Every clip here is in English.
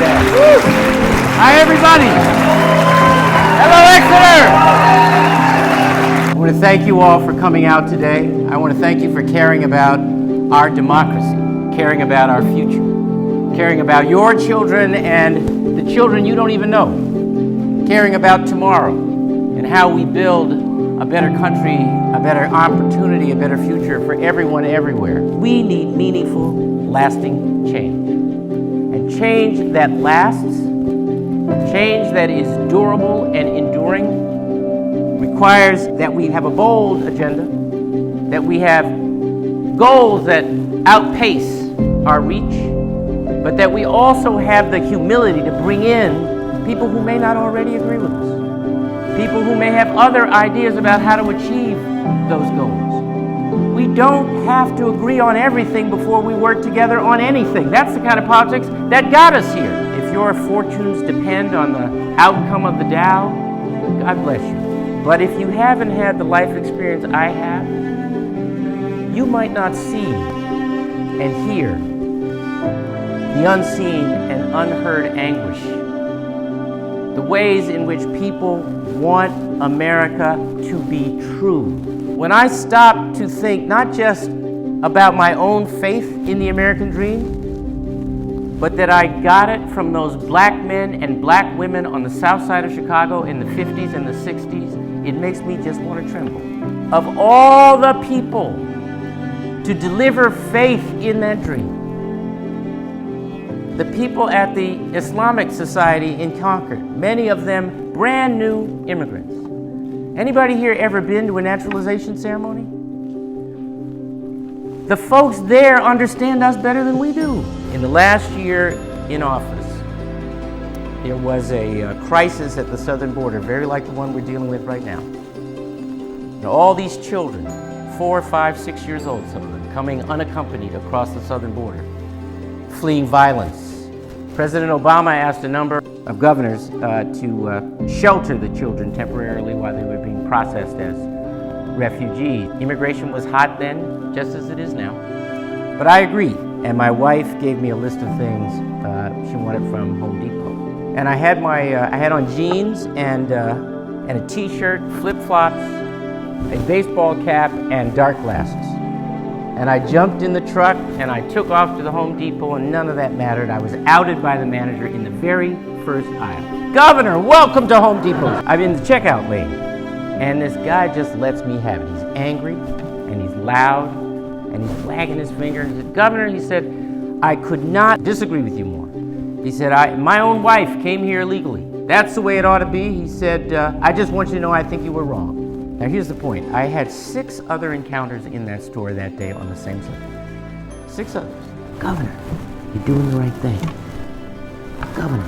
Hi, everybody. Hello, Exeter. I want to thank you all for coming out today. I want to thank you for caring about our democracy, caring about our future, caring about your children and the children you don't even know, caring about tomorrow and how we build a better country, a better opportunity, a better future for everyone everywhere. We need meaningful, lasting change. And change that lasts, change that is durable and enduring, requires that we have a bold agenda, that we have goals that outpace our reach, but that we also have the humility to bring in people who may not already agree with us, people who may have other ideas about how to achieve those goals. We don't have to agree on everything before we work together on anything. That's the kind of politics that got us here. If your fortunes depend on the outcome of the Dow, God bless you. But if you haven't had the life experience I have, you might not see and hear the unseen and unheard anguish, the ways in which people want America to be true. When I stop to think not just about my own faith in the American dream, but that I got it from those black men and black women on the south side of Chicago in the 50s and the 60s, it makes me just want to tremble. Of all the people to deliver faith in that dream, the people at the Islamic Society in Concord, many of them brand new immigrants. Anybody here ever been to a naturalization ceremony? The folks there understand us better than we do. In the last year in office, there was a crisis at the southern border, very like the one we're dealing with right now. All these children, 4, 5, 6 years old, some of them, coming unaccompanied across the southern border, fleeing violence. President Obama asked a number of governors to shelter the children temporarily while they were being processed as refugees. Immigration was hot then, just as it is now. But I agreed, and my wife gave me a list of things she wanted from Home Depot. And I had on jeans and a t-shirt, flip-flops, a baseball cap, and dark glasses. And I jumped in the truck and I took off to the Home Depot, and none of that mattered. I was outed by the manager in the very first aisle. "Governor, welcome to Home Depot." I'm in the checkout lane, and this guy just lets me have it. He's angry, and he's loud, and he's wagging his finger. He said, "Governor," he said, "I could not disagree with you more." He said, my own wife came here illegally. That's the way it ought to be." He said, "I just want you to know I think you were wrong." Now here's the point. I had 6 other encounters in that store that day on the same subject. 6 others. "Governor, you're doing the right thing. Governor,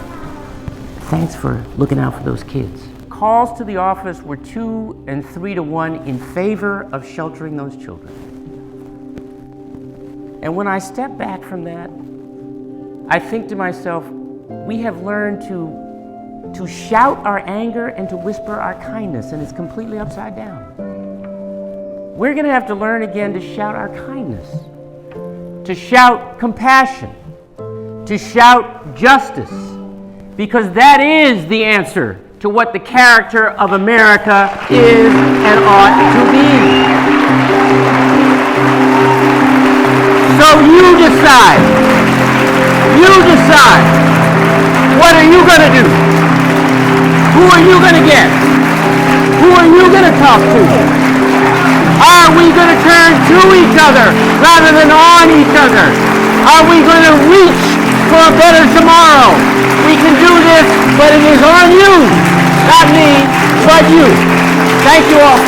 thanks for looking out for those kids." Calls to the office were 2 and 3 to 1 in favor of sheltering those children. And when I step back from that, I think to myself, we have learned to shout our anger and to whisper our kindness, and it's completely upside down. We're going to have to learn again to shout our kindness, to shout compassion, to shout justice, because that is the answer to what the character of America is and ought to be. So you decide. What are you going to do? Who are you going to get? Who are you going to talk to? Are we going to turn to each other rather than on each other? Are we going to reach for a better tomorrow? We can do this, but it is on you, not me, but you. Thank you all.